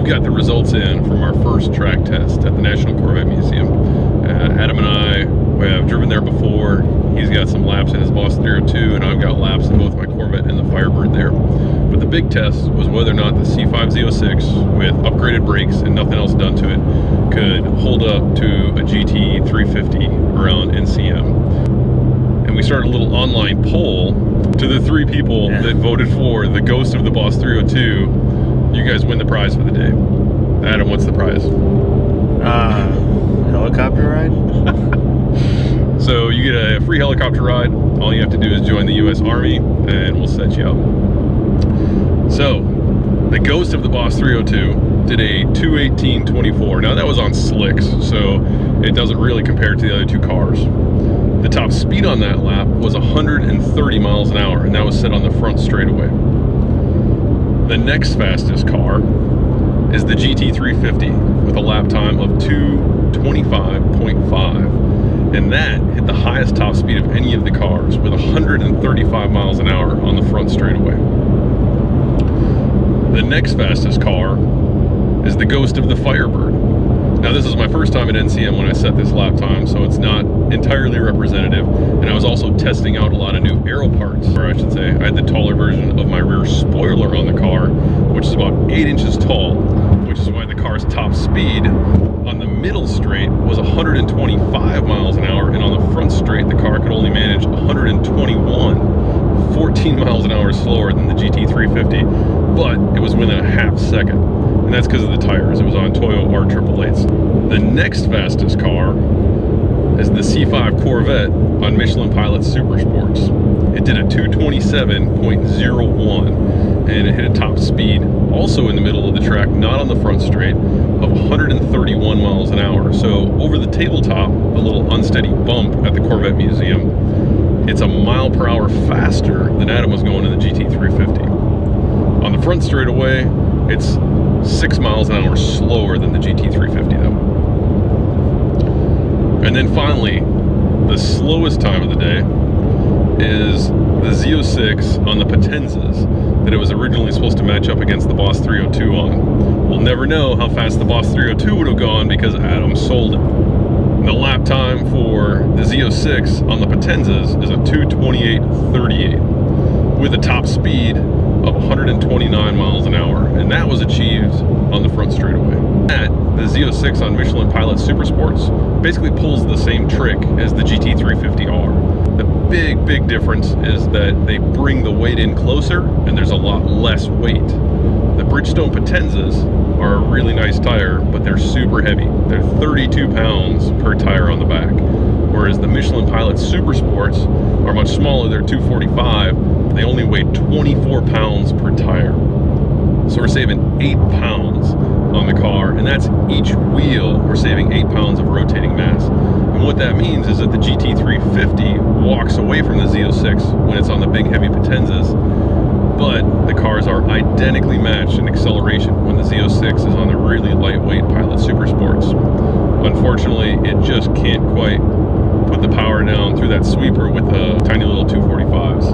got the results in from our first track test at the National Corvette Museum. Adam and I have driven there before. He's got some laps in his Boss 302, and I've got laps in both my Corvette and the Firebird there. But the big test was whether or not the C5 Z06 with upgraded brakes and nothing else done to it could hold up to a GT350 around NCM. And we started a little online poll. To the 3 people that voted for the Ghost of the Boss 302, you guys win the prize for the day. Adam, what's the prize? Helicopter ride? So you get a free helicopter ride. All you have to do is join the U.S. Army and we'll set you up. So, the Ghost of the Boss 302 did a 2:18.24. Now that was on slicks, so it doesn't really compare to the other 2 cars. The top speed on that lap was 130 miles an hour, and that was set on the front straightaway. The next fastest car is the GT350 with a lap time of 2:25.5, and that hit the highest top speed of any of the cars with 135 miles an hour on the front straightaway. The next fastest car is the Ghost of the Firebird. Now this is my first time at NCM when I set this lap time, so it's not entirely representative, and I was also testing out a lot of new aero parts, or I should say, I had the taller version of my rear spoiler on the car, which is about 8 inches tall, which is why the car's top speed on the middle straight was 125 miles an hour, and on the front straight the car could only manage 121, 14 miles an hour slower than the GT350, but it was within a half second. And that's because of the tires. It was on Toyo R888s. The next fastest car is the C5 Corvette on Michelin Pilot Super Sports. It did a 2:27.01, and it hit a top speed also in the middle of the track, not on the front straight, of 131 miles an hour. So over the tabletop, a little unsteady bump at the Corvette Museum, it's a mile per hour faster than Adam was going in the GT350. On the front straightaway, it's 6 miles an hour slower than the GT350 though. And then finally, the slowest time of the day is the Z06 on the Potenzas that it was originally supposed to match up against the Boss 302 on. We'll never know how fast the Boss 302 would have gone because Adam sold it. And the lap time for the Z06 on the Potenzas is a 2:28.38 with a top speed of 129 miles an hour, and that was achieved on the front straightaway. The Z06 on Michelin Pilot Super Sports basically pulls the same trick as the GT350R. The big difference is that they bring the weight in closer and there's a lot less weight. The Bridgestone Potenzas are a really nice tire, but they're super heavy. They're 32 pounds per tire on the back, whereas the Michelin Pilot Super Sports are much smaller. They're 245. They only weigh 24 pounds per tire. So we're saving 8 pounds on the car, and that's each wheel. We're saving 8 pounds of rotating mass. And what that means is that the GT350 walks away from the Z06 when it's on the big heavy Potenzas, but the cars are identically matched in acceleration when the Z06 is on the really lightweight Pilot Super Sports. Unfortunately, it just can't quite put the power down through that sweeper with the tiny little 245s.